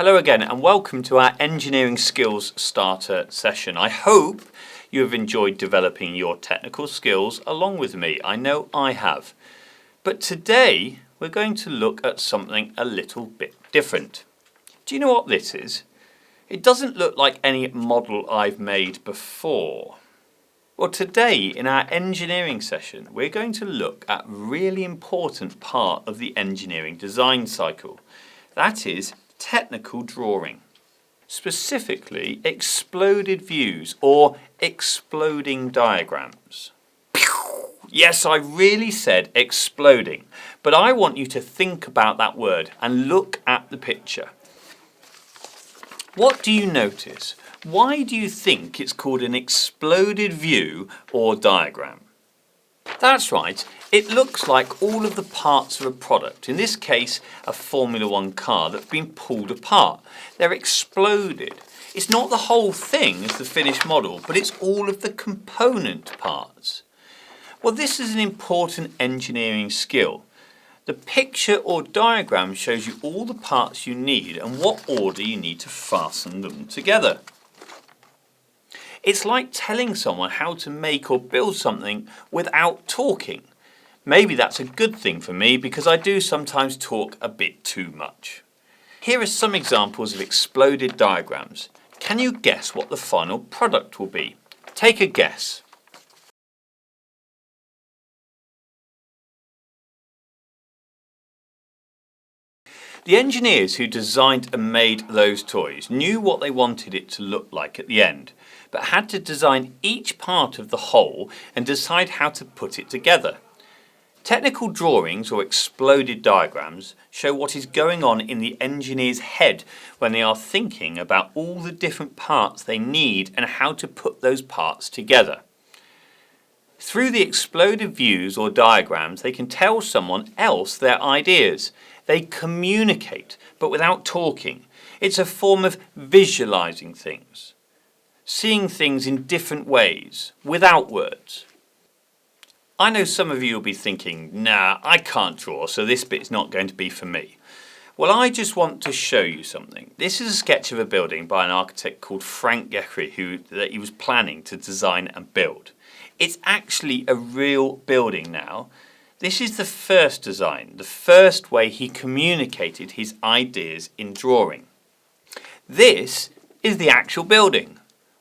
Hello again and welcome to our Engineering Skills Starter session. I hope you have enjoyed developing your technical skills along with me. I know I have. But today we're going to look at something a little bit different. Do you know what this is? It doesn't look like any model I've made before. Well, today in our engineering session we're going to look at a really important part of the engineering design cycle. That is technical drawing. Specifically, exploded views or exploding diagrams. Yes, I really said exploding, but I want you to think about that word and look at the picture. What do you notice? Why do you think it's called an exploded view or diagram? That's right, it looks like all of the parts of a product, in this case a Formula One car, that's been pulled apart. They're exploded. It's not the whole thing as the finished model, but it's all of the component parts. Well, this is an important engineering skill. The picture or diagram shows you all the parts you need and what order you need to fasten them together. It's like telling someone how to make or build something without talking. Maybe that's a good thing for me because I do sometimes talk a bit too much. Here are some examples of exploded diagrams. Can you guess what the final product will be? Take a guess. The engineers who designed and made those toys knew what they wanted it to look like at the end, but had to design each part of the whole and decide how to put it together. Technical drawings or exploded diagrams show what is going on in the engineer's head when they are thinking about all the different parts they need and how to put those parts together. Through the exploded views or diagrams, they can tell someone else their ideas. They communicate, but without talking. It's a form of visualizing things, seeing things in different ways, without words. I know some of you will be thinking, nah, I can't draw, so this bit's not going to be for me. Well, I just want to show you something. This is a sketch of a building by an architect called Frank Gehry that he was planning to design and build. It's actually a real building now. This is the first design, the first way he communicated his ideas in drawing. This is the actual building.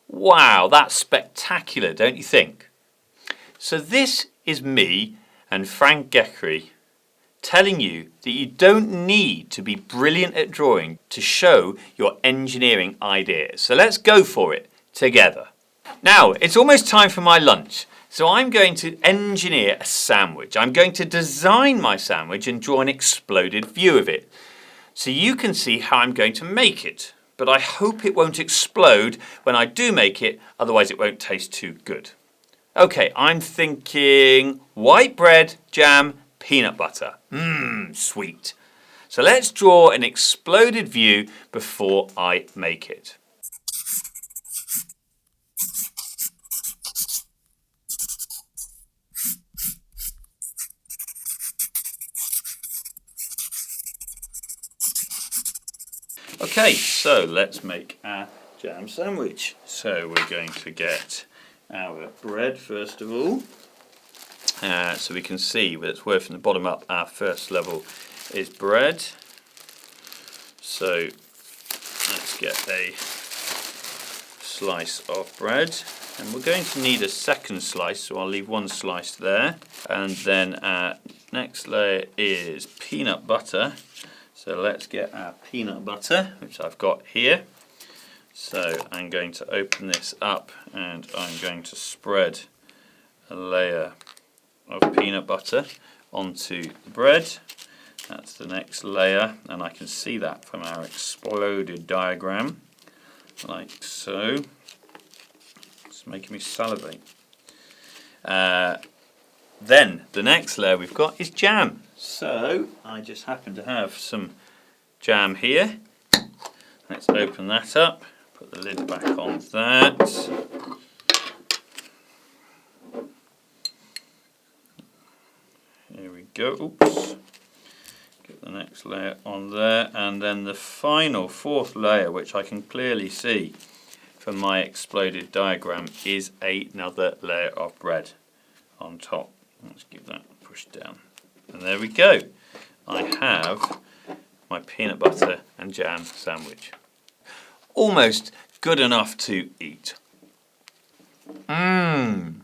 Wow, that's spectacular, don't you think? So this is me and Frank Gehry telling you that you don't need to be brilliant at drawing to show your engineering ideas. So let's go for it together. Now, it's almost time for my lunch. So I'm going to engineer a sandwich. I'm going to design my sandwich and draw an exploded view of it. So you can see how I'm going to make it. But I hope it won't explode when I do make it, otherwise it won't taste too good. Okay, I'm thinking white bread, jam, peanut butter. Sweet. So let's draw an exploded view before I make it. Okay, so let's make our jam sandwich. So we're going to get our bread first of all. So we can see that it's working from the bottom up. Our first level is bread. So let's get a slice of bread. And we're going to need a second slice, so I'll leave one slice there. And then our next layer is peanut butter. So let's get our peanut butter, which I've got here. So I'm going to open this up and I'm going to spread a layer of peanut butter onto the bread. That's the next layer, and I can see that from our exploded diagram, like so. It's making me salivate. Then the next layer we've got is jam. So I just happen to have some jam here. Let's open that up, put the lid back on that. Here we go. Oops. Get the next layer on there, and then the final fourth layer, which I can clearly see from my exploded diagram, is another layer of bread on top. Let's give that a push down. And there we go. I have my peanut butter and jam sandwich. Almost good enough to eat. That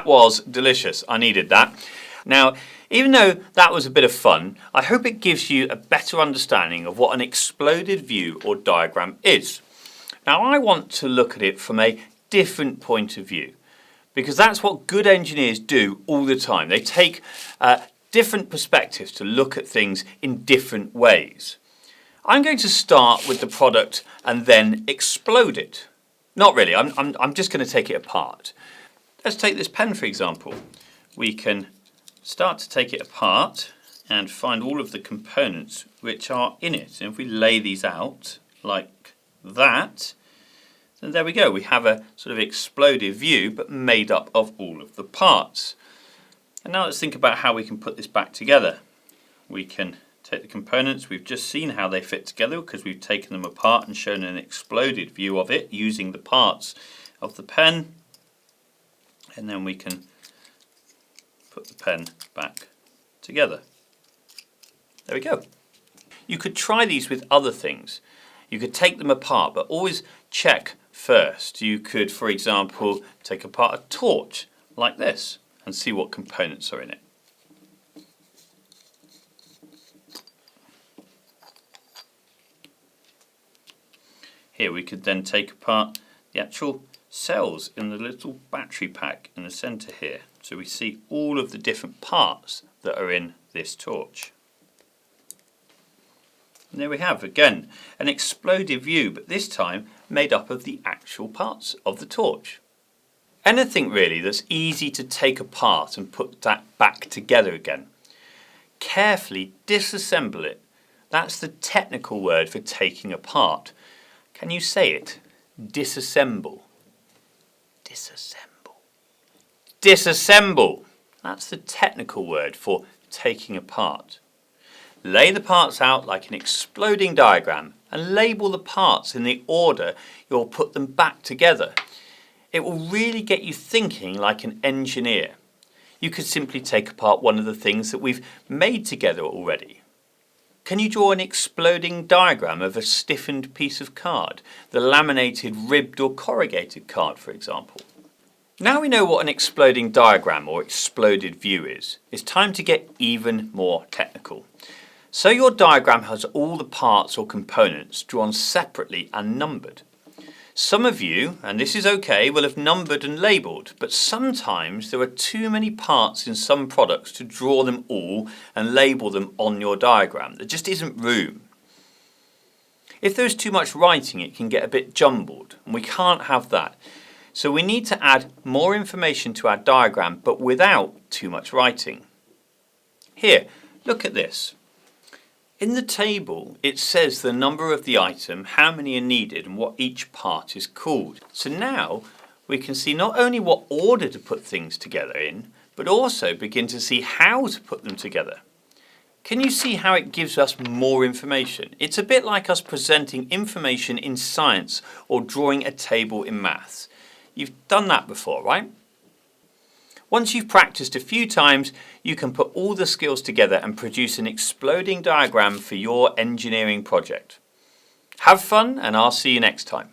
was delicious. I needed that. Now, even though that was a bit of fun, I hope it gives you a better understanding of what an exploded view or diagram is. Now, I want to look at it from a different point of view, because that's what good engineers do all the time. They take different perspectives to look at things in different ways. I'm going to start with the product and then explode it. Not really, I'm just going to take it apart. Let's take this pen, for example. We can start to take it apart and find all of the components which are in it. And if we lay these out like that, then there we go. We have a sort of exploded view, but made up of all of the parts. And now let's think about how we can put this back together. We can take the components. We've just seen how they fit together because we've taken them apart and shown an exploded view of it using the parts of the pen. And then we can put the pen back together. There we go. You could try these with other things. You could take them apart, but always check first. You could, for example, take apart a torch like this and see what components are in it. Here we could then take apart the actual cells in the little battery pack in the center here. So we see all of the different parts that are in this torch. And there we have, again, an exploded view, but this time made up of the actual parts of the torch. Anything really that's easy to take apart and put that back together again. Carefully disassemble it. That's the technical word for taking apart. Can you say it? Disassemble. Disassemble. Disassemble. That's the technical word for taking apart. Lay the parts out like an exploding diagram and label the parts in the order you'll put them back together. It will really get you thinking like an engineer. You could simply take apart one of the things that we've made together already. Can you draw an exploding diagram of a stiffened piece of card, the laminated, ribbed or corrugated card, for example? Now we know what an exploding diagram or exploded view is, it's time to get even more technical. So your diagram has all the parts or components drawn separately and numbered. Some of you, and this is okay, will have numbered and labelled, but sometimes there are too many parts in some products to draw them all and label them on your diagram. There just isn't room. If there's too much writing, it can get a bit jumbled, and we can't have that. So we need to add more information to our diagram, but without too much writing. Here, look at this. In the table, it says the number of the item, how many are needed, and what each part is called. So now we can see not only what order to put things together in, but also begin to see how to put them together. Can you see how it gives us more information? It's a bit like us presenting information in science or drawing a table in maths. You've done that before, right? Once you've practiced a few times, you can put all the skills together and produce an exploding diagram for your engineering project. Have fun, and I'll see you next time.